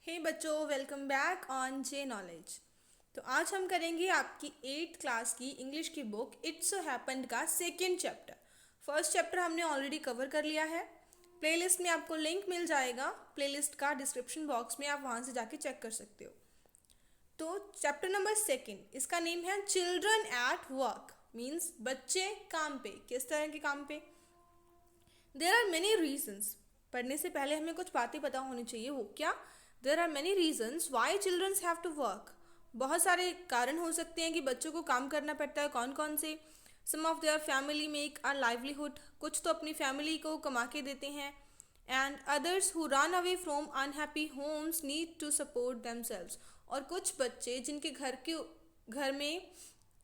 हे बच्चों, welcome back on J knowledge. तो आज हम करेंगे आपकी 8th क्लास की इंग्लिश की बुक इट्स सो हैपेंड का सेकेंड चैप्टर। फर्स्ट चैप्टर हमने ऑलरेडी कवर कर लिया है। प्लेलिस्ट में आपको लिंक मिल जाएगा, प्लेलिस्ट का डिस्क्रिप्शन बॉक्स में, आप वहाँ से जाके चेक कर सकते हो। तो चैप्टर नंबर सेकेंड, इसका नेम है चिल्ड्रन एट वर्क। मीन्स बच्चे काम पे। किस तरह के काम पे? There are many reasons. पढ़ने से पहले हमें कुछ बातें पता होनी चाहिए। वो क्या? There are many reasons why childrens have to work. बहुत सारे कारण हो सकते हैं कि बच्चों को काम करना पड़ता है। कौन कौन से? Some of their family make our livelihood. कुछ तो अपनी फैमिली को कमा के देते हैं। And others who run away from unhappy homes need to support themselves. और कुछ बच्चे जिनके घर में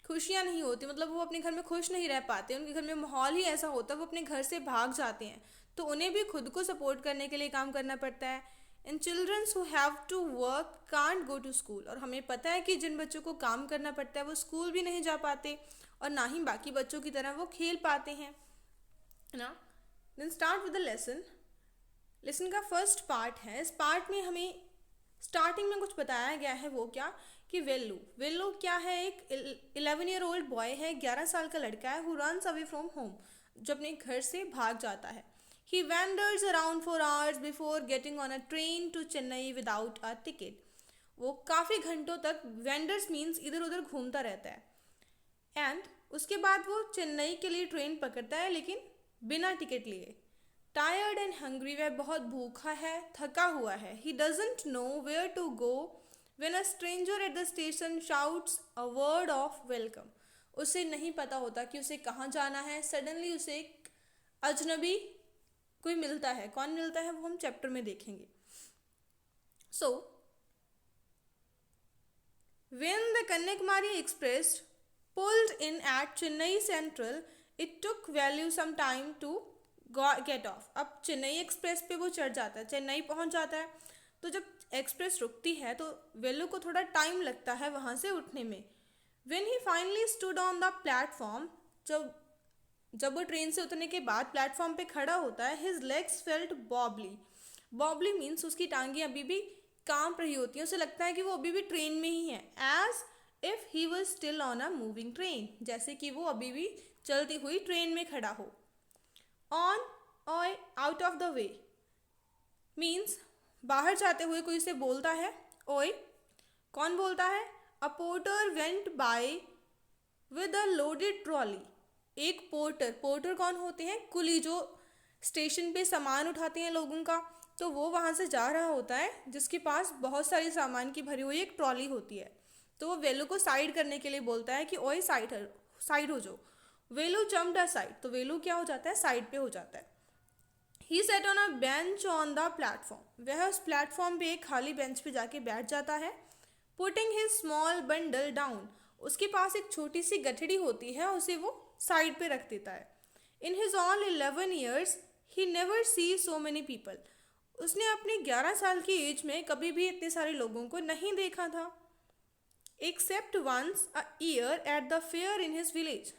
खुशियाँ नहीं होती, मतलब वो अपने घर में खुश नहीं रह पाते, उनके घर में माहौल ही ऐसा होता है, वो अपने घर से भाग जाते हैं, तो उन्हें भी खुद को सपोर्ट करने के लिए काम करना पड़ता है। And childrens who have to work can't go to school. और हमें पता है कि जिन बच्चों को काम करना पड़ता है वो स्कूल भी नहीं जा पाते और ना ही बाकी बच्चों की तरह वो खेल पाते हैं, है ना। Then start with the lesson. Lesson का फर्स्ट पार्ट है। इस पार्ट में हमें स्टार्टिंग में कुछ बताया गया है। वो क्या? कि वेल्लू। वेल्लू क्या है? एक 11-year-old बॉय है, 11 साल का लड़का है, who runs away from home, जो अपने घर से भाग जाता है। He wanders around for hours before getting on a train to Chennai without a ticket. वो काफ़ी घंटों तक, वेंडर्स मीन्स इधर उधर घूमता रहता है। एंड उसके बाद वो चेन्नई के लिए ट्रेन पकड़ता है, लेकिन बिना टिकट लिए। टायर्ड एंड हंग्री, वह बहुत भूखा है, थका हुआ है। He doesn't know where to go when a stranger at the station shouts a word of welcome. उसे नहीं पता होता कि उसे कहाँ जाना है। सडनली उसे एक अजनबी कोई मिलता है। कौन मिलता है वो हम चैप्टर में देखेंगे। सो when the Kanyakumari Express pulled in at Chennai Central, it took Value some time to get off. अब चेन्नई एक्सप्रेस पे वो चढ़ जाता है, चेन्नई पहुंच जाता है। तो जब एक्सप्रेस रुकती है तो वेलू को थोड़ा टाइम लगता है वहाँ से उठने में। When he finally stood on the platform, जब जब वो ट्रेन से उतरने के बाद प्लेटफॉर्म पे खड़ा होता है, his legs felt Bobbili. Bobbili means उसकी टांगें अभी भी कांप रही होती हैं, उसे लगता है कि वो अभी भी ट्रेन में ही है। As if he was still on a moving train, जैसे कि वो अभी भी चलती हुई ट्रेन में खड़ा हो। ऑन और out of the way means बाहर जाते हुए कोई उसे बोलता है, ओए। कौन बोलता है? A porter went by with a loaded trolley. एक पोर्टर, पोर्टर कौन होते हैं? कुली, जो स्टेशन पे सामान उठाते हैं लोगों का। तो वो वहाँ से जा रहा होता है, जिसके पास बहुत सारी सामान की भरी हुई एक ट्रॉली होती है। तो वो वेलू को साइड करने के लिए बोलता है कि ओए साइड हो जाओ। वेलू जम्प्ड अ साइड, तो वेलू क्या हो जाता है? साइड पे हो जाता है। He sat on a bench on the platform, वह उस प्लेटफॉर्म पे एक खाली बेंच पे जाके बैठ जाता है। Putting his small bundle down, उसके पास एक छोटी सी गठड़ी होती है, उसे वो साइड पे रख देता है। In his all 11 years he never see so many people, उसने अपनी 11 साल की एज में कभी भी इतने सारे लोगों को नहीं देखा था। Except once a year at the fair in his village,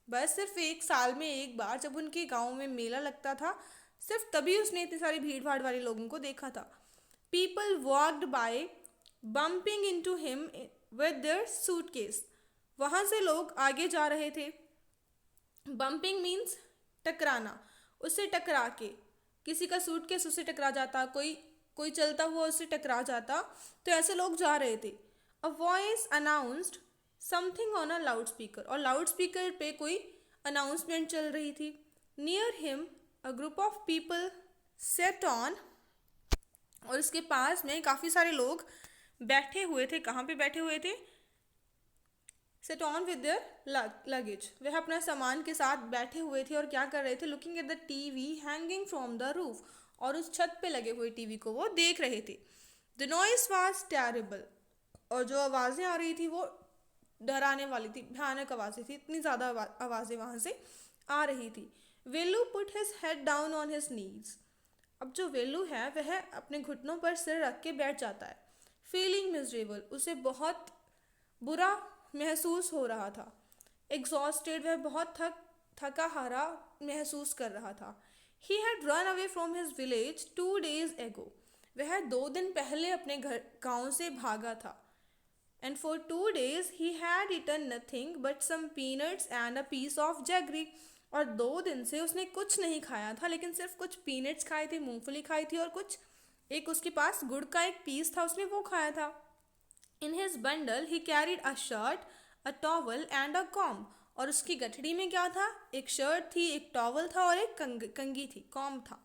बस सिर्फ एक साल में एक बार जब उनके गांव में मेला लगता था, सिर्फ तभी उसने इतने सारी भीड़ भाड़ वाले लोगों को देखा था। People walked by bumping into him with their suitcase, वहाँ से लोग आगे जा रहे थे। बम्पिंग मीन्स टकराना, उससे टकरा के किसी का सूटकेस उससे टकरा जाता, कोई कोई चलता हुआ उससे टकरा जाता, तो ऐसे लोग जा रहे थे। A voice announced something on a loud speaker, और लाउड स्पीकर पे कोई अनाउंसमेंट चल रही थी। Near him a group of people set on, और उसके पास में काफ़ी सारे लोग बैठे हुए थे। कहाँ पे बैठे हुए थे? Set on with their luggage, वह अपना सामान के साथ बैठे हुए थे और क्या कर रहे थे? Looking at the TV hanging from the roof, और उस छत पे लगे हुए टीवी को वो देख रहे थे। द नॉइस वाज टेरेबल, और जो आवाज़ें आ रही थी वो डराने वाली थी, भयानक आवाज़ें थी, इतनी ज़्यादा आवाज़ें वहाँ से आ रही थी। Velu put his head down on his knees, अब जो वेलू है वह अपने घुटनों पर सिर रख के बैठ जाता है। फीलिंग मिजरेबल, उसे बहुत बुरा महसूस हो रहा था। एग्जॉस्टेड, वह बहुत थका हारा महसूस कर रहा था। He had run away from his village 2 days एगो, वह 2 दिन पहले अपने घर गांव से भागा था। And for 2 days he had eaten nothing but some peanuts and a piece of jaggery. और 2 दिन से उसने कुछ नहीं खाया था, लेकिन सिर्फ कुछ पीनट्स खाए थे, मूंगफली खाई थी, और कुछ एक उसके पास गुड़ का एक पीस था, उसने वो खाया था। In his bundle he carried a shirt, a towel and a com. और उसकी गठड़ी में क्या था? एक शर्ट थी, एक टॉवल था और एक कंगी थी, कॉम था।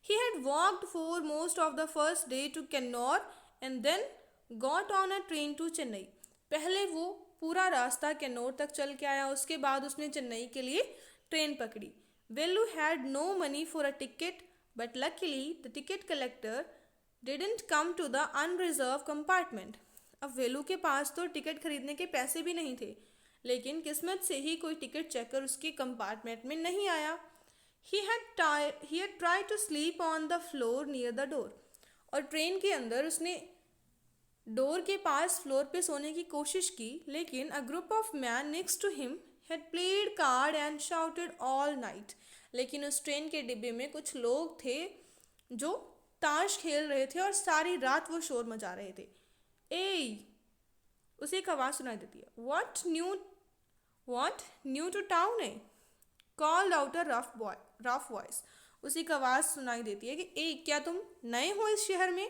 He had walked for most of the first day to Kannauр and then got on a train to Chennai. पहले वो पूरा रास्ता कैनौर तक चल के आया, उसके बाद उसने चेन्नई के लिए ट्रेन पकड़ी। Velu had no money for a ticket, but luckily the ticket collector didn't come to the unreserved compartment. अब वेलू के पास तो टिकट खरीदने के पैसे भी नहीं थे, लेकिन किस्मत से ही कोई टिकट चेकर उसके कंपार्टमेंट में नहीं आया। He had tried to sleep on the floor near the door. और ट्रेन के अंदर उसने डोर के पास फ्लोर पे सोने की कोशिश की, लेकिन a group of men next to him had played card and shouted all night. लेकिन उस ट्रेन के डिब्बे में कुछ लोग थे जो ताश खेल रहे थे और सारी रात वो शोर मचा रहे थे। ए, उसे एक आवाज़ सुनाई देती है। What new to town है? Called out a rough voice. उसे एक आवाज़ सुनाई देती है कि ए, क्या तुम नए हो इस शहर में?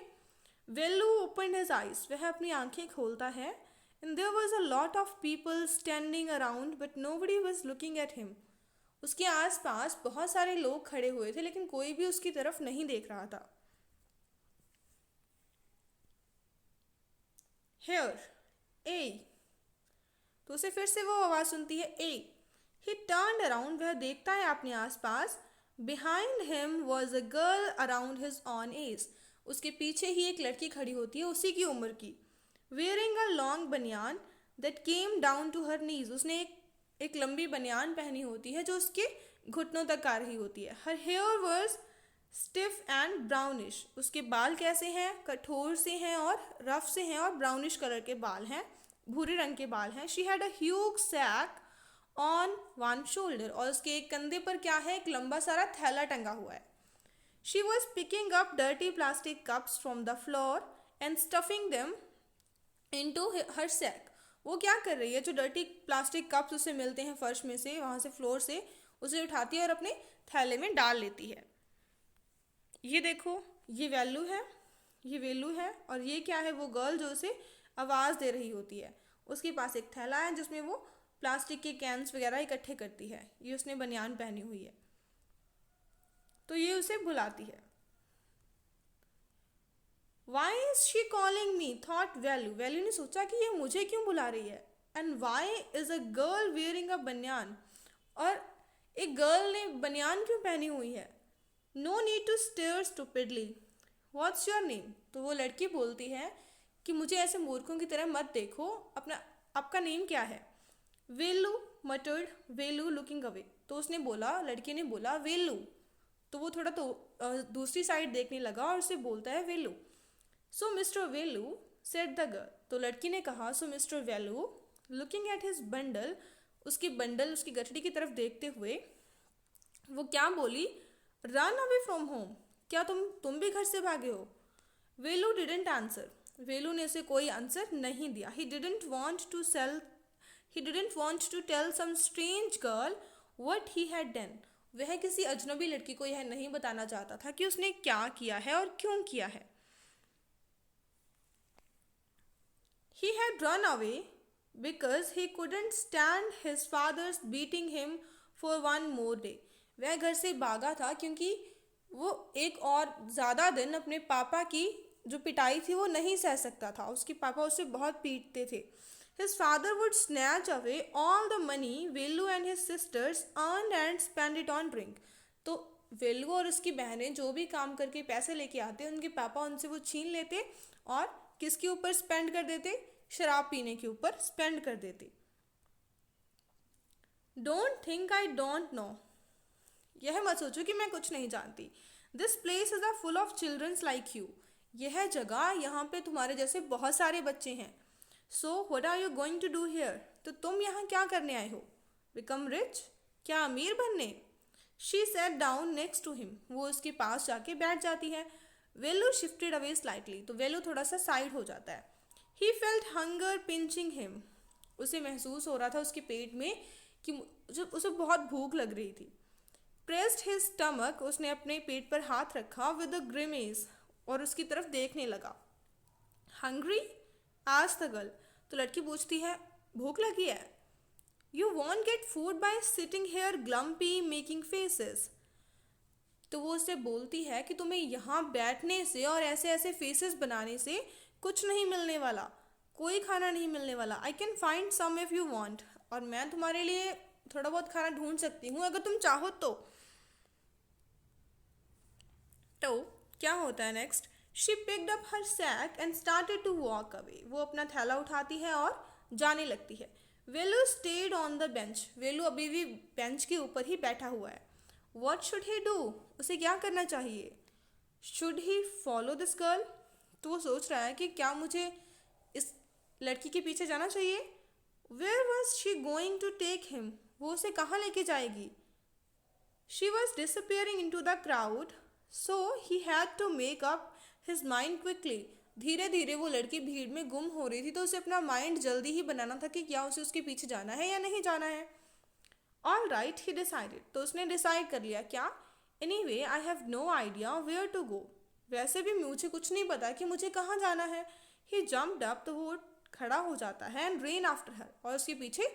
Velu opened his eyes. वह अपनी आंखें खोलता है। And there was a lot of people standing around, but nobody was looking at him. उसके आसपास बहुत सारे लोग खड़े हुए थे, लेकिन कोई भी उसकी तरफ नहीं देख रहा था। Here, ए, तो उसे फिर से वो आवाज़ सुनती है, ए। He turned around. वह देखता है अपने आसपास। Behind him was a girl around his own age. उसके पीछे ही एक लड़की खड़ी होती है, उसी की उम्र की। Wearing a long banyan that came down to her knees. उसने एक लंबी बनियान पहनी होती है जो उसके घुटनों तक आ रही होती है। Her hair was stiff and brownish. उसके बाल कैसे हैं? कठोर से हैं और रफ से हैं और ब्राउनिश कलर के बाल हैं, भूरे रंग के बाल हैं। She had a huge sack on one shoulder. और उसके एक कंधे पर क्या है? एक लंबा सारा थैला टंगा हुआ है। She was picking up dirty plastic cups from the floor and stuffing them into her sack. वो क्या कर रही है? जो डर्टी प्लास्टिक कप्स उसे मिलते हैं फर्श में से, वहाँ से फ्लोर से, उसे उठाती है और अपने थैले में डाल लेती है। ये देखो, ये वेलू है और ये क्या है? वो गर्ल जो उसे आवाज़ दे रही होती है। उसके पास एक थैला है जिसमें वो प्लास्टिक के कैंस वगैरह इकट्ठे करती है। ये उसने बनियान पहनी हुई है, तो ये उसे बुलाती है। Why is she calling me? Thought Velu. वेलू ने सोचा कि ये मुझे क्यों बुला रही है। And why is a girl wearing a banyan? और एक गर्ल ने बनियान क्यों पहनी हुई है? No need to stare stupidly. What's your name? तो वो लड़की बोलती है कि मुझे ऐसे मूर्खों की तरह मत देखो, आपका नेम क्या है? वेलू मटर्ड, वेलू लुकिंग अवे। तो उसने बोला, लड़की ने बोला वेलू, तो वो थोड़ा तो दूसरी साइड देखने लगा और उसे बोलता है Velu. So mister Velu said the girl. तो लड़की ने कहा, so mister Velu looking at his bundle, उसकी गठड़ी की तरफ देखते हुए वो क्या बोली? Run away from home. क्या तुम भी घर से भागे हो? वेलू डिडंट आंसर। वेलू ने उसे कोई आंसर नहीं दिया। He didn't want to tell some strange girl what he had done. वह किसी अजनबी लड़की को यह नहीं बताना चाहता था कि उसने क्या किया है और क्यों किया है। He had run away because he couldn't stand his father's beating him for one more day. वह घर से भागा था क्योंकि वो एक और ज़्यादा दिन अपने पापा की जो पिटाई थी वो नहीं सह सकता था। उसके पापा उसे बहुत पीटते थे। His father would snatch away all the money Velu and his sisters earned and spend it on drink. तो वेलू और उसकी बहनें जो भी काम करके पैसे लेके आते, उनके पापा उनसे वो छीन लेते और किसके ऊपर स्पेंड कर देते? शराब पीने के ऊपर स्पेंड कर देते। Don't think I don't know. यह मत सोचो कि मैं कुछ नहीं जानती। This place is full of children like you. यह जगह, यहाँ पे तुम्हारे जैसे बहुत सारे बच्चे हैं। So what are you going to do here? तो तुम यहाँ क्या करने आए हो? Become rich? क्या अमीर बनने? She sat down next to him. वो उसके पास जाके बैठ जाती है। वेलू शिफ्टेड अवे स्लाइटली, तो वेलू थोड़ा सा साइड हो जाता है. He felt hunger pinching him, उसे महसूस हो रहा था उसके पेट में कि जब उसे बहुत भूख लग रही थी. प्रेस्ड हिज स्टमक, उसने अपने पेट पर हाथ रखा विद अ ग्रिमेज, और उसकी तरफ देखने लगा. हंग्री आस्क्ड द गर्ल, तो लड़की पूछती है भूख लगी है. You want get food by sitting here grumpy making faces, तो वो उससे बोलती है कि तुम्हें यहाँ बैठने से और ऐसे ऐसे फेसेस बनाने से कुछ नहीं मिलने वाला, कोई खाना नहीं मिलने वाला. I can find some if you want, और मैं तुम्हारे लिए थोड़ा बहुत खाना ढूंढ सकती हूँ अगर तुम चाहो तो. तो क्या होता है next, she picked up her sack and started to walk away, वो अपना थैला उठाती है और जाने लगती है. Velu stayed on the bench, Velu अभी भी बेंच के ऊपर ही बैठा हुआ है. वॉट शुड ही डू, उसे क्या करना चाहिए. Should he follow this girl, तो वो सोच रहा है कि क्या मुझे इस लड़की के पीछे जाना चाहिए. Where was she going to take him, वो उसे कहाँ लेके जाएगी. She was disappearing into the crowd, so he had to make up his mind quickly, धीरे धीरे वो लड़की भीड़ में गुम हो रही थी, तो उसे अपना माइंड जल्दी ही बनाना था कि क्या उसे उसके पीछे जाना है या नहीं जाना है. ऑल राइट ही डिसाइडेड, तो उसने डिसाइड कर लिया. क्या, anyway I have no idea where to go, वैसे भी मुझे कुछ नहीं पता कि मुझे कहाँ जाना है. ही जम्प्ड अप, तो वो खड़ा हो जाता है, एंड रेन आफ्टर हर, और उसके पीछे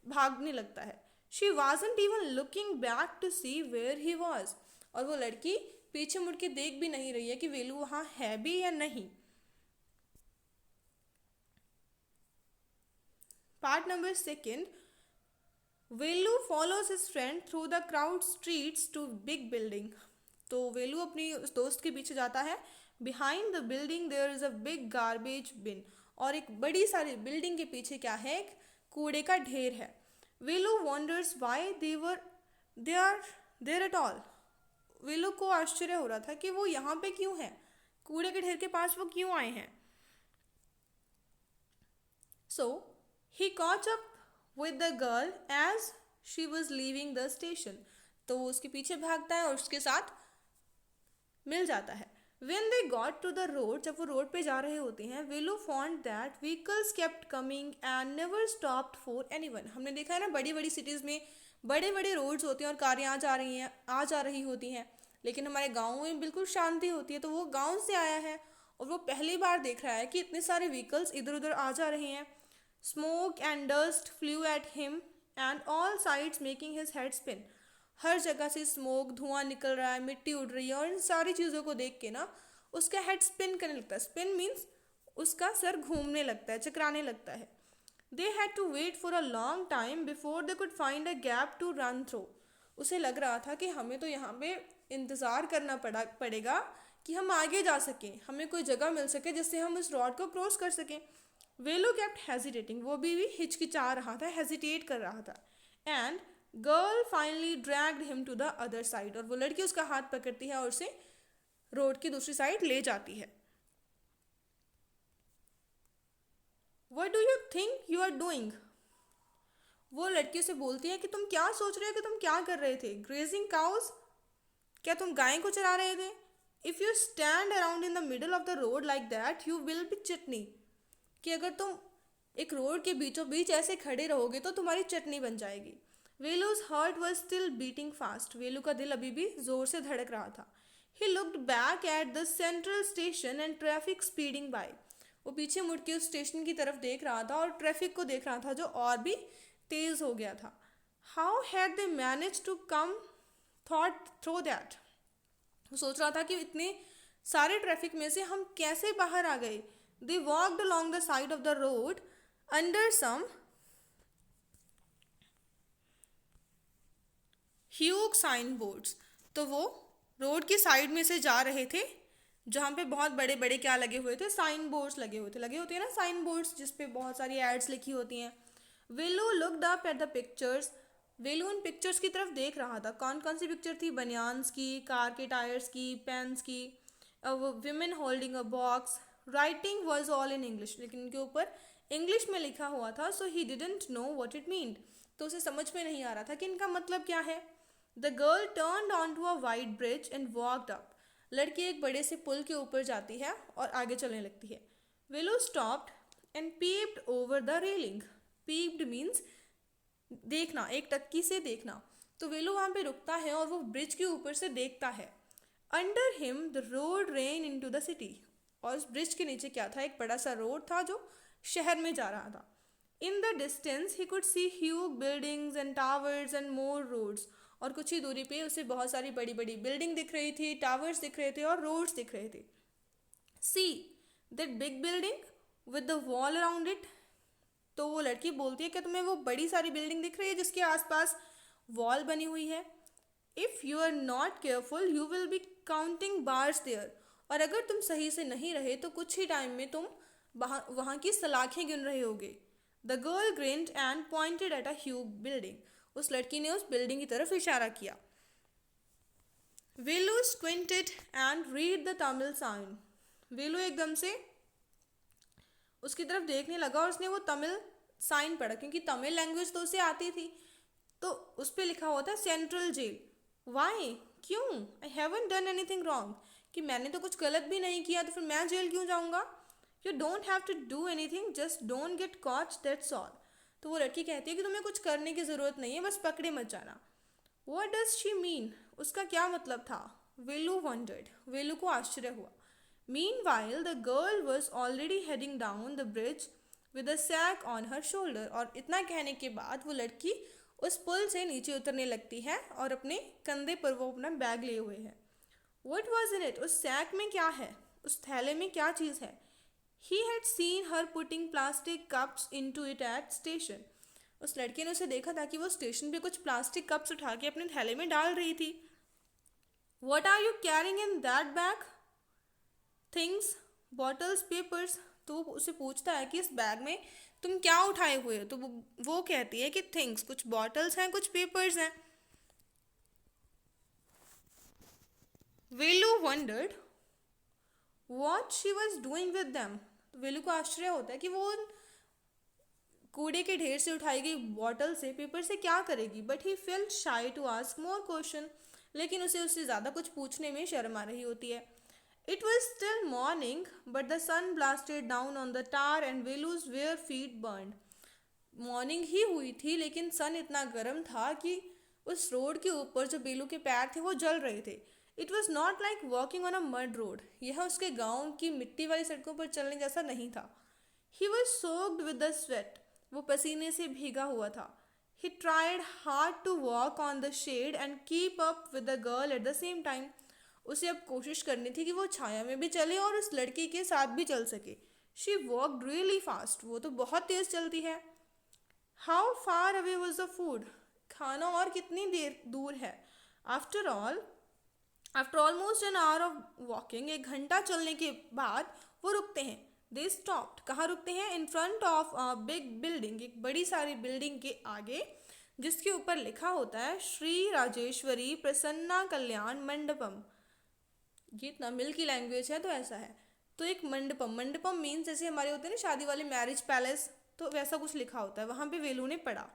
भागने लगता है. She wasn't even looking back to see where he was, और वो लड़की पीछे मुड़ के देख भी नहीं रही है कि वेलू वहाँ है भी या नहीं. Part number second, Velu follows his friend through the crowd streets to big building, तो वेलू अपनी उस दोस्त के पीछे जाता है. Behind the building there is a big garbage bin, और एक बड़ी सारी बिल्डिंग के पीछे क्या है, एक कूड़े का ढेर है. Velu wonders why they are there at all, Velu को आश्चर्य हो रहा था कि वो यहाँ पे क्यों है, कूड़े के ढेर के पास वो क्यों आए हैं. So he caught up with the girl as she was leaving the station, तो वो उसके पीछे भागता है और उसके साथ मिल जाता है. When they got to the road, जब वो रोड पे जा रहे होते हैं, Willow found that vehicles kept coming and never stopped for anyone. हमने देखा है ना बड़ी बड़ी सिटीज़ में बड़े बड़े रोड्स होते हैं और कारें आ जा रही होती हैं, लेकिन हमारे गाँव में बिल्कुल शांति होती है. तो वो गाँव से आया है और वो पहली बार देख रहा है कि इतने सारे व्हीकल्स इधर उधर आ जा रहे हैं. Smoke and dust flew at him and all sides making his head spin, हर जगह से स्मोक धुआं निकल रहा है, मिट्टी उड़ रही है, और इन सारी चीज़ों को देख के ना उसका हेड स्पिन करने लगता है. स्पिन मीन्स उसका सर घूमने लगता है, चकराने लगता है. They had to wait for a long time before they could find a gap to run through, उसे लग रहा था कि हमें तो यहाँ पे इंतज़ार करना पड़ेगा कि हम आगे जा सकें, हमें कोई जगह मिल सके जिससे हम इस रॉड को क्रॉस कर सकें. वेलो केप्ट हेजिटेटिंग, वो भी हिचकिचा रहा था, हेजिटेट कर रहा था. And girl finally dragged him to the other side, और वो लड़की उसका हाथ पकड़ती है और उसे रोड की दूसरी साइड ले जाती है. What do you think you are doing, वो लड़की से बोलती है कि तुम क्या सोच रहे हो कि तुम क्या कर रहे थे. ग्रेजिंग काउज, क्या तुम गाय को चरा रहे थे. If you stand around in the middle of the road like that you will be chutney, कि अगर तुम एक रोड के बीचों बीच ऐसे खड़े रहोगे तो तुम्हारी चटनी बन जाएगी. Velu's heart was still beating fast, Velu का दिल अभी भी जोर से धड़क रहा था. He looked back at the central station and traffic speeding by, वो पीछे मुड़ के उस स्टेशन की तरफ देख रहा था और ट्रैफिक को देख रहा था जो और भी तेज हो गया था. How had they manage to come thought through that, वो सोच रहा था कि इतने सारे ट्रैफिक में से हम कैसे बाहर आ गए. They walked along the side of the road under some huge sign boards, तो वो रोड की साइड में से जा रहे थे जहाँ पे बहुत बड़े बड़े क्या लगे हुए थे, साइन बोर्ड्स लगे होते हैं ना, साइन बोर्ड्स जिसपे बहुत सारी एड्स लिखी होती हैं. Velu looked up at the pictures, Velu उन पिक्चर्स की तरफ देख रहा था. कौन कौन सी पिक्चर थी, बनियान्स की, कार के टायर्स की, पेन्स की, women holding a box. Writing was all in English, लेकिन उनके ऊपर इंग्लिश में लिखा हुआ था. So he didn't know what it meant, तो उसे समझ में नहीं आ रहा था कि इनका मतलब क्या है. The girl turned on to a wide bridge and walked up, लड़की एक बड़े से पुल के ऊपर जाती है और आगे चलने लगती है। Willow stopped and peeped over the railing. Peeped means देखना, एक टक्की से देखना। तो वेलू वहाँ पे रुकता है और वो ब्रिज के ऊपर से देखता है। Under him the road rain into the city. और उस ब्रिज के नीचे क्या था, एक बड़ा सा रोड था जो शहर में जा रहा था। In the distance he could see huge buildings and towers and more roads. और कुछ ही दूरी पे उसे बहुत सारी बड़ी बड़ी बिल्डिंग दिख रही थी, टावर्स दिख रहे थे और रोड्स दिख रहे थे। See that big building with the wall around it. तो वो लड़की बोलती है कि तुम्हें वो बड़ी सारी बिल्डिंग दिख रही है जिसके आसपास वॉल बनी हुई है। If you are not careful you will be counting bars there. और अगर तुम सही से नहीं रहे तो कुछ ही टाइम में तुम वहाँ की सलाखें गिन रहे होगे। The girl grinned and pointed at a huge building. उस लड़की ने उस बिल्डिंग की तरफ इशारा किया। Velu squinted and read the Tamil sign. Velu एकदम से उसकी तरफ देखने लगा और उसने वो तमिल साइन पढ़ा, क्योंकि तमिल लैंग्वेज तो उसे आती थी। तो उस पर लिखा हुआ था सेंट्रल जेल। वाई, क्यों? I haven't done anything wrong. कि मैंने तो कुछ गलत भी नहीं किया, तो फिर मैं जेल क्यों जाऊँगा? You don't have to do anything, just don't get caught, that's all. तो वो लड़की कहती है कि तुम्हें कुछ करने की ज़रूरत नहीं है, बस पकड़े मत जाना। What does she mean? उसका क्या मतलब था? वेलू वंडर्ड। वेलू को आश्चर्य हुआ। Meanwhile, the girl was already heading down the bridge with a sack on her shoulder। और इतना कहने के बाद वो लड़की उस पुल से नीचे उतरने लगती है और अपने कंधे पर वो अपना बैग लिए हुए है। What was in it? उस सैक में क्या है? उस थैले में क्या चीज़ है? He had seen her putting plastic cups into it at station। उस लड़के ने उसे देखा था कि वो स्टेशन पे कुछ प्लास्टिक कप्स उठा के अपने थैले में डाल रही थी। What are you carrying in that bag? Things, bottles, papers. तो वो उसे पूछता है कि इस बैग में तुम क्या उठाए हुए हो? तो वो कहती है कि थिंग्स, कुछ बॉटल्स हैं, कुछ पेपर्स हैं। Velu wondered what she was doing with them. Velu को आश्चर्य होता है कि वो कूड़े के ढेर से उठाई गई बॉटल से, पेपर से क्या करेगी। But he felt shy to ask more question. लेकिन उसे उससे ज़्यादा कुछ पूछने में शर्म आ रही होती है। It was still morning, but the sun blasted down on the tar and Velu's bare feet burned। Morning ही हुई थी लेकिन सन इतना गर्म था कि उस रोड के ऊपर जो बेलू के पैर थे वो जल रहे थे। It was not like walking on a mud road. यह उसके गांव की मिट्टी वाली सड़कों पर चलने जैसा नहीं था। He was soaked with the sweat. वो पसीने से भीगा हुआ था। He tried hard to walk on the shade and keep up with the girl at the same time. उसे अब कोशिश करनी थी कि वो छाया में भी चले और उस लड़की के साथ भी चल सके। She walked really fast. वो तो बहुत तेज चलती है। How far away was the food? खाना और कितनी देर दूर है? After almost an hour of walking, एक घंटा चलने के बाद वो रुकते हैं। They stopped. कहाँ रुकते हैं? In front of a big building, एक बड़ी सारी बिल्डिंग के आगे, जिसके ऊपर लिखा होता है श्री राजेश्वरी प्रसन्ना कल्याण मंडपम। ये तमिल की लैंग्वेज है तो ऐसा है। तो एक मंडपम, मंडपम मीन्स जैसे हमारे होते हैं ना शादी वाले मैरिज पैलेस, तो वैसा कुछ लिखा होता है। वहाँ पे वेलू ने पढ़ा,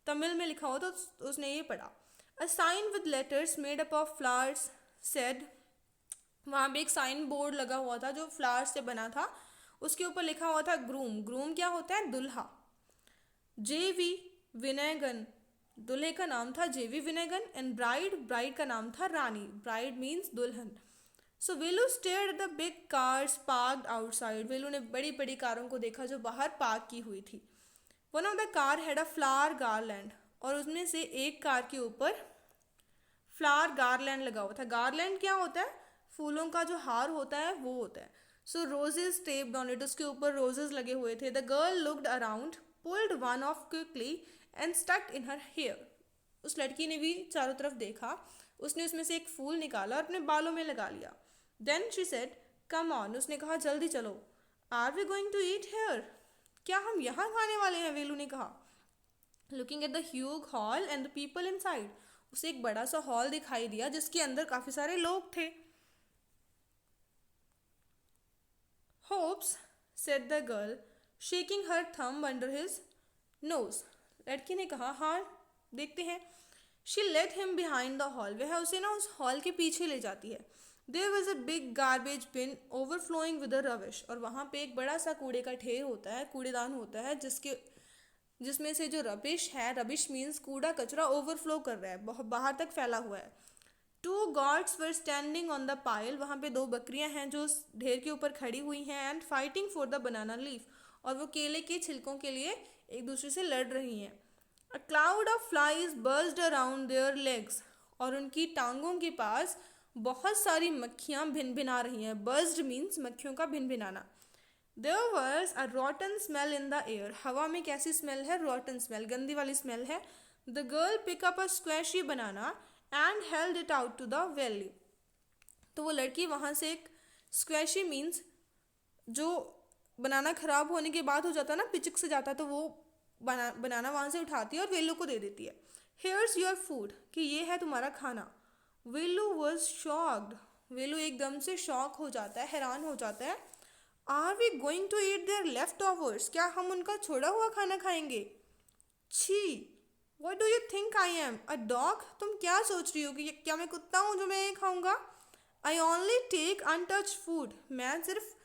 तमिल में लिखा हो तो उसने ये पढ़ा। A sign with letters made up of flowers said. वहाँ पे एक साइन बोर्ड लगा हुआ था जो फ्लावर से बना था। उसके ऊपर लिखा हुआ था ग्रूम। ग्रूम क्या होता है? दुल्हा। जेवी विनयगन, दुल्हे का नाम था जेवी विनयगन। एंड ब्राइड, ब्राइड का नाम था रानी। ब्राइड मीन्स दुल्हन। So Velu stared at the big cars parked outside. Velu ने बड़ी बड़ी कारों को देखा जो बाहर पार्क की हुई थी। One of the car had a flower garland. और उसमें से एक कार के ऊपर फ्लावर गारलैंड लगा हुआ था। गारलैंड क्या होता है? फूलों का जो हार होता है वो होता है। So roses taped on it, उसके ऊपर रोजेज लगे हुए थे। The girl looked around, pulled one of quickly and stuck in her hair. उस लड़की ने भी चारों तरफ देखा, उसने उसमें से एक फूल निकाला और अपने बालों में लगा लिया। Then she said come on, उसने कहा जल्दी चलो। Are we going to eat here? क्या हम यहाँ खाने वाले हैं? वेलू ने कहा। Looking at the huge hall and the people inside, उसे एक बड़ा सा हॉल दिखाई दिया जिसके अंदर काफी सारे लोग थे। Hopes, said the girl shaking her thumb under his nose. लड़की ने कहा हाँ देखते हैं। She let him behind the hall. वह उसे ना उस हॉल के पीछे ले जाती है। There was a big garbage bin overflowing with rubbish, और वहाँ पे एक बड़ा सा कूड़े का ढेर होता है, कूड़ेदान होता है, जिसमें से जो रबिश है, रबिश मीन्स कूड़ा कचरा ओवरफ्लो कर रहा है, बहुत बाहर तक फैला हुआ है। Two gods were standing on the pile, वहाँ पे दो बकरियां हैं जो उस ढेर के ऊपर खड़ी हुई हैं, and fighting for the banana leaf, और वो केले के छिलकों के लिए एक दूसरे से लड़ रही हैं। A cloud of flies buzzed around their legs, और उनकी टांगों के पास बहुत सारी मक्खियाँ भिन भिना रही हैं। बर्स्ड मीन्स मक्खियों का भिन भिनाना। There was a rotten smell in the air, हवा में कैसी स्मेल है? रॉटन स्मेल, गंदी वाली स्मेल है। The girl pick up a squashy banana and held it out to the Velu, तो वो लड़की वहाँ से एक, स्क्वैशी मीन्स जो बनाना खराब होने के बाद हो जाता है ना, पिचक से जाता है, तो वो बनाना वहाँ से उठाती है और वेल्लू को दे देती है। हेयर्स योर फूड, कि ये है तुम्हारा खाना। वेल्लू वॉज शॉक्ड, वेल्लू एकदम से शॉक हो जाता है, हैरान हो जाता है। Are we going to eat their leftovers, क्या हम उनका छोड़ा हुआ खाना खाएंगे? छी, what do you think I am a dog, तुम क्या सोच रही हो कि क्या मैं कुत्ता हूँ जो मैं ये खाऊंगा? I only take untouch food, मैं सिर्फ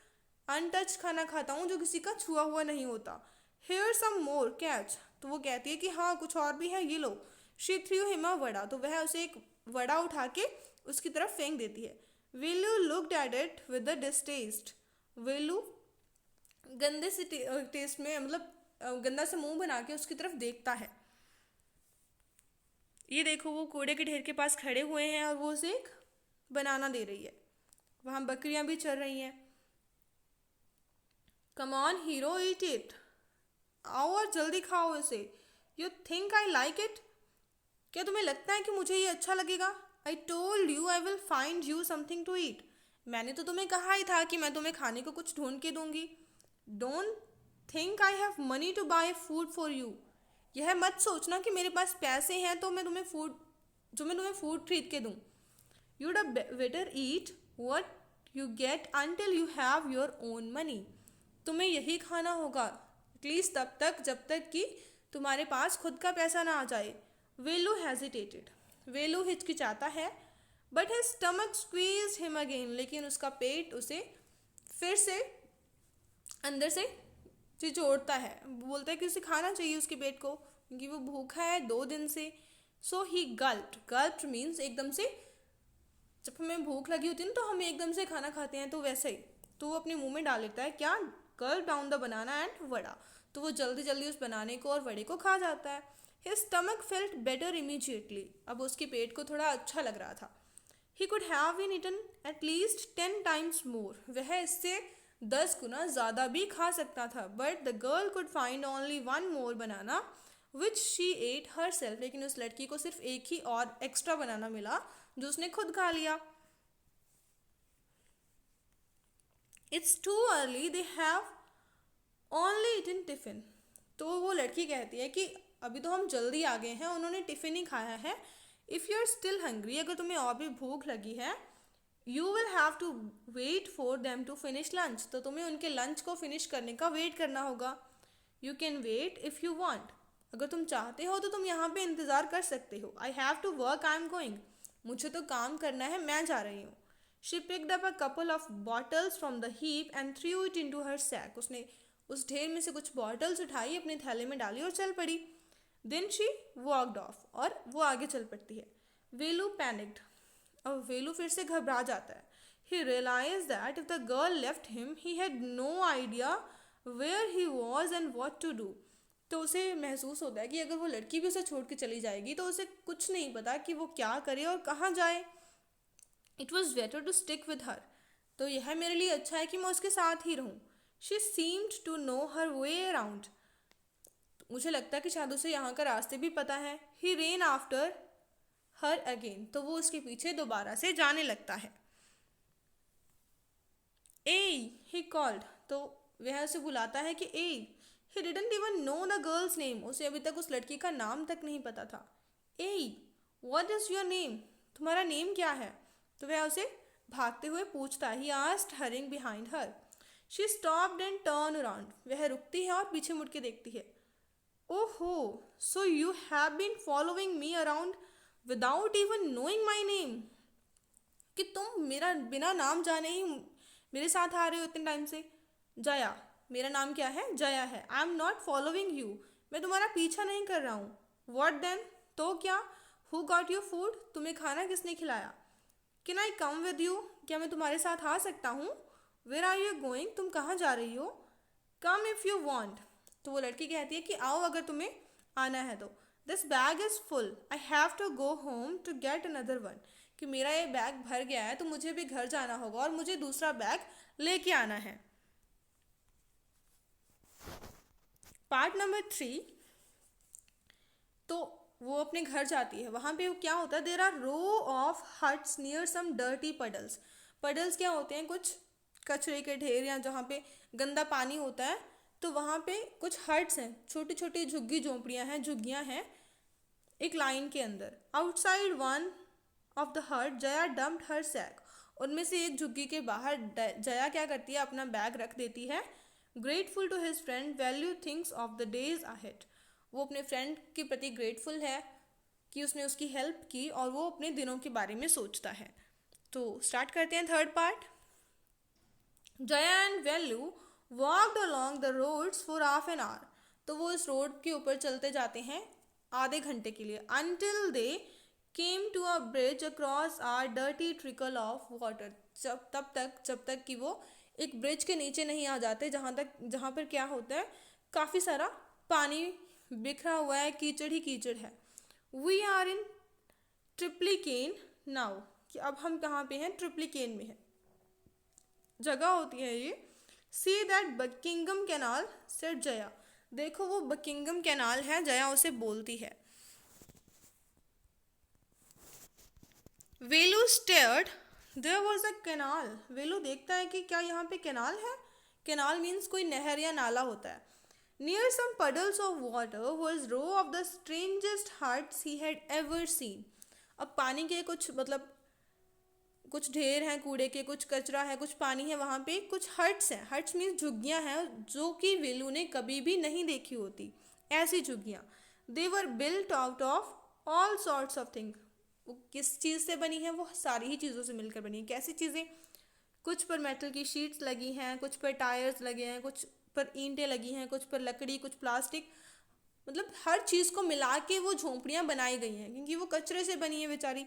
अनटच खाना खाता हूँ जो किसी का छुआ हुआ नहीं होता। हेयर सम मोर कैच, तो वो कहती है कि हाँ कुछ और भी है, ये लो। She threw him a vada, तो वह उसे एक वड़ा उठा के उसकी तरफ फेंक देती है। Velu looked at it with a distaste, Velu गंदे से टेस्ट में, मतलब गंदा से मुंह बना के उसकी तरफ देखता है। ये देखो वो कूड़े के ढेर के पास खड़े हुए हैं और वो उसे एक बनाना दे रही है। वहाँ बकरियां भी चल रही हैं। Come on hero, eat it, आओ और जल्दी खाओ इसे। You think I like it, क्या तुम्हें लगता है कि मुझे ये अच्छा लगेगा? I told you I will find you something to eat, मैंने तो तुम्हें कहा ही था कि मैं तुम्हें खाने को कुछ ढूंढ के दूंगी। Don't think I have money to buy food for you, यह मत सोचना कि मेरे पास पैसे हैं तो मैं तुम्हें फूड खरीद के दूँ। You'd better eat what you get until you have your own money, तुम्हें यही खाना होगा एटलीस्ट तब तक जब तक कि तुम्हारे पास खुद का पैसा ना आ जाए। वेलू हेजिटेटेड, वेलू हिचकिचाता है। But his stomach squeeze him again, लेकिन उसका पेट उसे फिर से अंदर से चिचोड़ता है, बोलता है कि उसे खाना चाहिए उसके पेट को, क्योंकि वो भूखा है 2 दिन से। सो ही गल्प्ड, गल्प्ड मीन्स एकदम से, जब हमें भूख लगी होती है ना तो हम एकदम से खाना खाते हैं, तो वैसे ही तो वो अपने मुंह में डाल लेता है क्या? गल्प down the banana and vada, तो वो जल्दी जल्दी उस बनाने को और वड़े को खा जाता है। His stomach felt better immediately, अब उसके पेट को थोड़ा अच्छा लग रहा था। He could have been eaten at least 10 times more, वह इससे 10 गुना ज़्यादा भी खा सकता था। But the girl could find only 1 more banana which she ate herself, लेकिन उस लड़की को सिर्फ एक ही और एक्स्ट्रा बनाना मिला जो उसने खुद खा लिया। It's too early, they have only eaten tiffin, तो वो लड़की कहती है कि अभी तो हम जल्दी आ गए हैं, उन्होंने टिफिन ही खाया है। If you are still hungry, अगर तुम्हें और भी भूख लगी है, you will have to wait for them to finish lunch, तो तुम्हें उनके लंच को फिनिश करने का वेट करना होगा। You can wait if you want, अगर तुम चाहते हो तो तुम यहाँ पे इंतज़ार कर सकते हो। I have to work, I am going, मुझे तो काम करना है, मैं जा रही हूँ। She picked up a couple of bottles from the heap and threw it into her sack, उसने उस ढेर में से कुछ बॉटल्स उठाई, अपने थैले में डाली और चल पड़ी। देन शी वॉकड ऑफ, और वो आगे चल पड़ती है। वेलू पैनिक्ड, अब वेलू फिर से घबरा जाता है। He realise that if the girl left him he had no idea where he was and what to do, तो उसे महसूस होता है कि अगर वो लड़की भी उसे छोड़ के चली जाएगी तो उसे कुछ नहीं पता कि वो क्या करे और कहाँ जाए। It was better to stick with her, तो यह मेरे लिए अच्छा है कि मैं उसके साथ ही रहूँ। She seemed to know her way around, मुझे लगता है कि शायद उसे यहाँ का रास्ते भी पता है। ही रेन आफ्टर हर अगेन, तो वो उसके पीछे दोबारा से जाने लगता है। ए ही कॉल्ड, तो वह उसे बुलाता है कि ए। He didn't even know the girl's name, उसे अभी तक उस लड़की का नाम तक नहीं पता था। ए व्हाट इज योर नेम, तुम्हारा नेम क्या है? तो वह उसे भागते हुए पूछता है। He asked hurrying behind her. She stopped and turn around, वह रुकती है और पीछे मुड़ के देखती है। ओहो, so you have been following me around without even knowing my name, कि तुम मेरा बिना नाम जाने ही मेरे साथ आ रहे हो इतने टाइम से। जया, मेरा नाम क्या है? जया है। I am not following you, मैं तुम्हारा पीछा नहीं कर रहा हूँ। वॉट देन, तो क्या? हु गॉट योर फूड, तुम्हें खाना किसने खिलाया? Can I come with you, क्या मैं तुम्हारे साथ आ सकता हूँ? वेयर आर यू गोइंग, तुम कहाँ जा रही हो? कम इफ़ यू वॉन्ट, तो वो लड़की कहती है कि आओ अगर तुम्हें आना है तो। This bag is full, I have to go home to get another one, कि मेरा ये बैग भर गया है तो मुझे भी घर जाना होगा और मुझे दूसरा बैग लेके आना है। पार्ट नंबर 3, तो वो अपने घर जाती है। वहाँ पे क्या होता है, there are row of huts near some dirty puddles. Puddles क्या होते हैं? कुछ कचरे के ढेर या जहाँ पे गंदा पानी होता है, तो वहाँ पे कुछ हट्स हैं, छोटी छोटी झुग्गी झोंपड़ियाँ हैं, झुग्गियाँ हैं एक लाइन के अंदर। आउटसाइड वन ऑफ द हट जया डम्प्ड हर सैक, उनमें से एक झुग्गी के बाहर जया क्या करती है, अपना बैग रख देती है। Grateful to his friend Velu thinks of the days ahead, वो अपने फ्रेंड के प्रति ग्रेटफुल है कि उसने उसकी हेल्प की और वो अपने दिनों के बारे में सोचता है। तो स्टार्ट करते हैं third part. Jaya and Velu walked along the roads for half an hour, तो वो इस रोड के ऊपर चलते जाते हैं आधे घंटे के लिए। Until they came to a bridge across our dirty trickle of water, जब तक कि वो एक ब्रिज के नीचे नहीं आ जाते, जहाँ पर क्या होता है, काफ़ी सारा पानी बिखरा हुआ है, कीचड़ ही कीचड़ है। We are in Triplicane now, कि अब हम कहाँ पे हैं? ट्रिप्लिकेन में है, जगह होती है ये। See that Buckingham canal, said Jaya, देखो वो बकिंगम कैनाल है, जया उसे बोलती है। Velu stared, there was a canal, Velu देखता है कि क्या यहाँ पे कैनाल है? कैनाल मीन्स कोई नहर या नाला होता है। Near some puddles of water was row of the strangest huts he had ever seen, अब पानी के कुछ ढेर हैं कूड़े के, कुछ कचरा है, कुछ पानी है, वहाँ पे कुछ हट्स हैं। हट्स मीन्स झुग्गियाँ हैं जो कि वेलू ने कभी भी नहीं देखी होती, ऐसी झुग्गियाँ। They were built out of all sorts of thing, वो किस चीज़ से बनी है? वो सारी ही चीज़ों से मिलकर बनी है। कैसी चीज़ें? कुछ पर मेटल की शीट्स लगी हैं, कुछ पर टायर्स लगे हैं, कुछ पर ईंटें लगी हैं, कुछ पर लकड़ी, कुछ प्लास्टिक, मतलब हर चीज़ को मिला के वो झोंपड़ियाँ बनाई गई हैं, क्योंकि वो कचरे से बनी है बेचारी।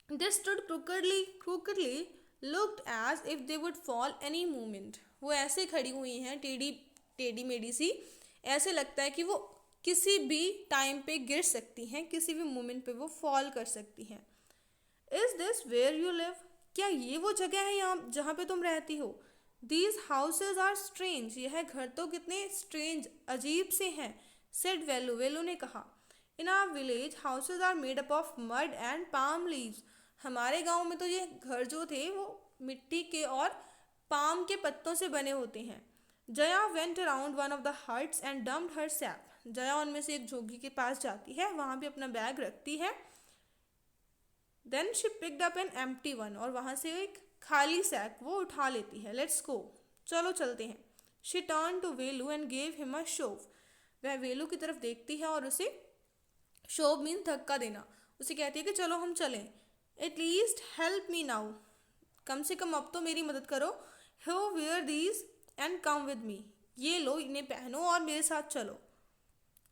They stood crookedly looked as if they would fall any moment, वो ऐसे खड़ी हुई हैं टेढ़ी मेढ़ी सी, ऐसे लगता है कि वो किसी भी टाइम पे गिर सकती हैं, किसी भी मोमेंट पे वो फॉल कर सकती हैं। Is this where you live, क्या ये वो जगह है यहाँ जहाँ पे तुम रहती हो? दीज हाउसेज आर स्ट्रेंज, यह घर तो कितने स्ट्रेंज, अजीब से हैं। सेड वेलू, वेलू ने कहा। In our village houses are made up of mud and palm leaves, हमारे गांव में तो ये घर जो थे वो मिट्टी के और पाम के पत्तों से बने होते हैं। Jaya went around one of the huts and dumped her SAP, Jaya उनमें से एक झोगी के पास जाती है, वहाँ पे अपना बैग रखती है। Then she picked up an empty one, और वहाँ से एक खाली सैक वो उठा लेती है। लेट्स गो, चलो चलते हैं। She turn to Velu and gave him a shove, वह वेलू की तरफ देखती है और उसे, शोव मीन धक्का देना, उसे कहती है कि चलो हम चलें। एटलीस्ट हेल्प मी नाउ, कम से कम अब तो मेरी मदद करो। हो wear these and come with me, ये लो इन्हें पहनो और मेरे साथ चलो।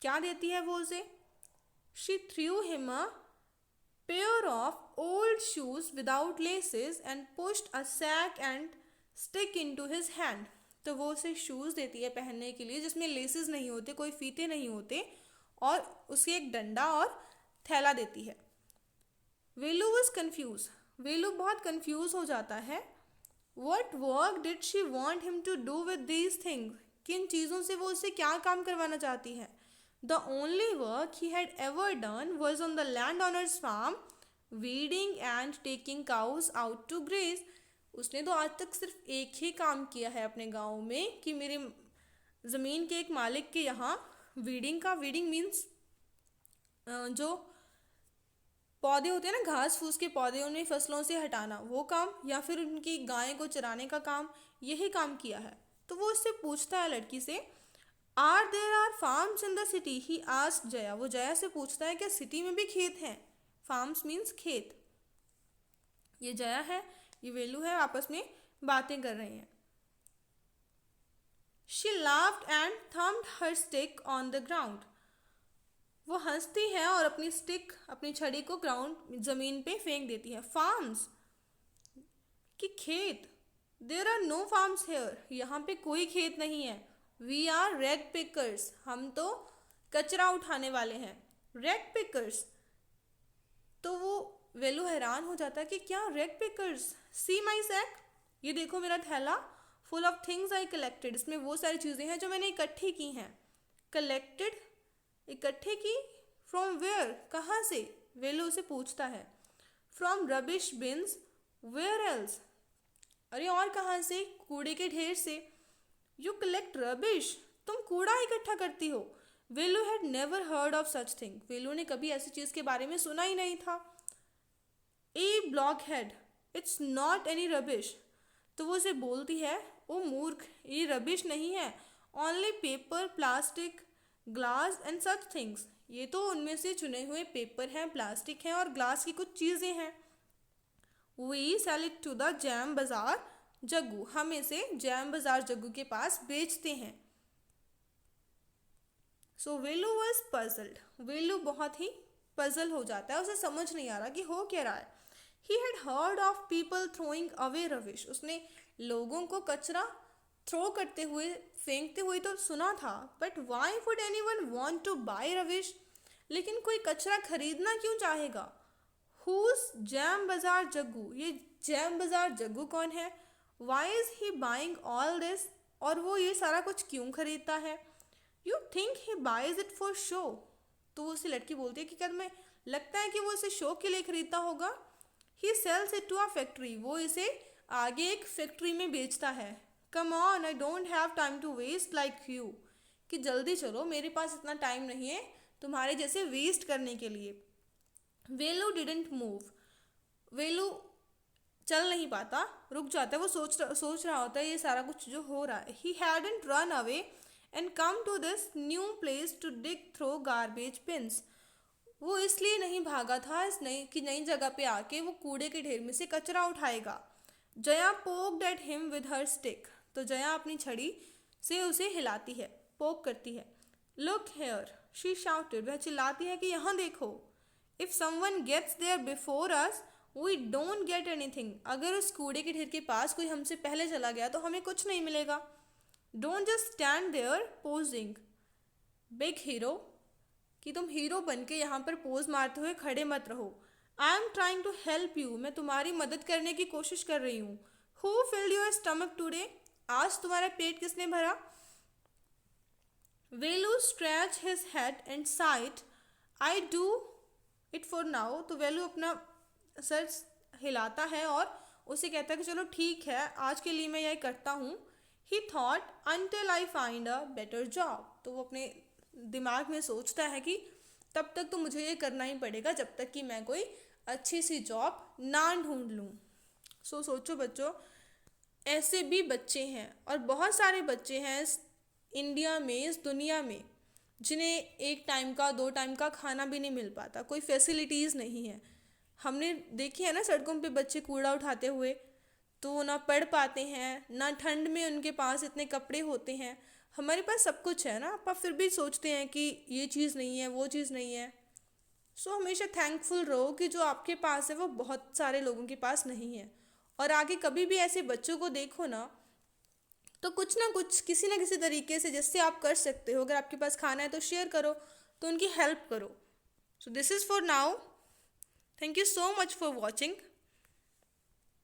क्या देती है वो उसे? She threw him a pair of old shoes without laces and pushed a sack and stick into his hand, तो वो उसे शूज़ देती है पहनने के लिए जिसमें लेसेस नहीं होते, कोई फीते नहीं होते, और उसे एक डंडा और थैला देती है। वेलू was confused, वेलू बहुत कंफ्यूज हो जाता है। What work did she want him to do with these things, किन चीज़ों से वो उससे क्या काम करवाना चाहती है? The only work he had ever done was on the landowner's farm, weeding and taking cows out to graze. उसने तो आज तक सिर्फ एक ही काम किया है अपने गांव में कि मेरे ज़मीन के एक मालिक के यहाँ वीडिंग मीन्स जो पौधे होते हैं ना, घास फूस के पौधे, उन्हें फसलों से हटाना, वो काम, या फिर उनकी गाय को चराने का काम, यही काम किया है। तो वो उससे पूछता है लड़की से, are there are farms in the city, he asked Jaya, वो जया से पूछता है क्या सिटी में भी खेत हैं? फार्म्स मीन्स खेत। ये जया है, ये वेलू है, आपस में बातें कर रहे हैं। She laughed and thumped her stick on the ground. वो हंसती है और अपनी स्टिक, अपनी छड़ी को ग्राउंड, जमीन पे फेंक देती है। फार्म्स कि खेत, there are no farms here, यहाँ पे कोई खेत नहीं है। वी आर रेग पिकर्स, हम तो कचरा उठाने वाले हैं। रेग पिकर्स, तो वो वेलू हैरान हो जाता है कि क्या रेग पिकर्स, सी माई सैक, ये देखो मेरा थैला, full of things I collected, इसमें वो सारी चीज़ें हैं जो मैंने इकट्ठी की हैं। कलेक्टेड, इकट्ठे की, फ्रॉम वेयर, कहाँ से, वेलू उसे पूछता है। From rubbish bins, where else, अरे और कहाँ से, कूड़े के ढेर से। यू कलेक्ट रबिश, तुम कूड़ा इकट्ठा करती हो। Velu had never heard of such thing, Velu ने कभी ऐसी चीज़ के बारे में सुना ही नहीं था। ए ब्लॉकहेड, इट्स नॉट एनी रबिश, तो वो उसे बोलती है, ओ मूर्ख, ये रबिश नहीं है, only paper, plastic, glass and such things, ये तो उनमें से चुने हुए पेपर हैं, प्लास्टिक हैं और ग्लास की कुछ चीज़ें हैं। We sell it to the Jam Bazaar Jaggu, हम इसे जैम बाजार जग्गू के पास बेचते हैं। सो वेलू वॉज पजल्ड, वेलू बहुत ही पजल हो जाता है, उसे समझ नहीं आ रहा कि हो क्या रहा है। He had heard of people throwing away rubbish, उसने लोगों को कचरा थ्रो करते हुए, फेंकते हुए तो सुना था, but why would anyone want to buy rubbish, लेकिन कोई कचरा खरीदना क्यों चाहेगा। हुज जैम बाजार जग्गू, ये जैम बाजार जग्गू कौन है। Why is he buying all this, और वो ये सारा कुछ क्यों खरीदता है। You think he buys it for show, तो उसे लड़की बोलती है कि क्या तुम्हें लगता है कि वो इसे शो के लिए खरीदता होगा। He sells it to a factory, वो इसे आगे एक फैक्ट्री में बेचता है। Come on, I don't have time to waste like you, कि जल्दी चलो, मेरे पास इतना टाइम नहीं है तुम्हारे जैसे वेस्ट करने के लिए। वेलू डिडंट मूव, वेलू चल नहीं पाता, रुक जाता है, वो सोच रहा होता है ये सारा कुछ जो हो रहा है। He hadn't run away and come to this new place to dig through garbage bins, वो इसलिए नहीं भागा था इस नई जगह पे आके वो कूड़े के ढेर में से कचरा उठाएगा। Jaya poked at him with her stick, तो जया अपनी छड़ी से उसे हिलाती है, पोक करती है। लुक हेयर, शी शाउटेड, वह चिल्लाती है कि यहाँ देखो। If someone gets there before us we don't get anything, अगर उस कूड़े के ढेर के पास कोई हमसे पहले चला गया तो हमें कुछ नहीं मिलेगा। Don't just stand there posing big hero, कि तुम हीरो बन के यहाँ पर पोज मारते हुए खड़े मत रहो। I am trying to help you, मैं तुम्हारी मदद करने की कोशिश कर रही हूँ। Who filled your stomach today, आज तुम्हारा पेट किसने भरा। Velu stretch his head and side, I do it for now, तो वेलू अपना सर हिलाता है और उसे कहता है कि चलो ठीक है, आज के लिए मैं यह करता हूँ। ही thought until I find a better job, तो वो अपने दिमाग में सोचता है कि तब तक तो मुझे ये करना ही पड़ेगा जब तक कि मैं कोई अच्छी सी जॉब ना ढूंढ लूँ। सोचो बच्चों, ऐसे भी बच्चे हैं और बहुत सारे बच्चे हैं इस इंडिया में, इस दुनिया में, जिन्हें एक टाइम का, 2 टाइम का खाना भी नहीं मिल पाता, कोई फैसिलिटीज़ नहीं है। हमने देखी है ना सड़कों पे बच्चे कूड़ा उठाते हुए, तो वो ना पढ़ पाते हैं, ना ठंड में उनके पास इतने कपड़े होते हैं। हमारे पास सब कुछ है ना, पर फिर भी सोचते हैं कि ये चीज़ नहीं है, वो चीज़ नहीं है। हमेशा थैंकफुल रहो कि जो आपके पास है वो बहुत सारे लोगों के पास नहीं है। और आगे कभी भी ऐसे बच्चों को देखो ना, तो कुछ ना कुछ, किसी ना किसी तरीके से जिससे आप कर सकते हो, अगर आपके पास खाना है तो शेयर करो, तो उनकी हेल्प करो। This is for now, thank you so much for watching.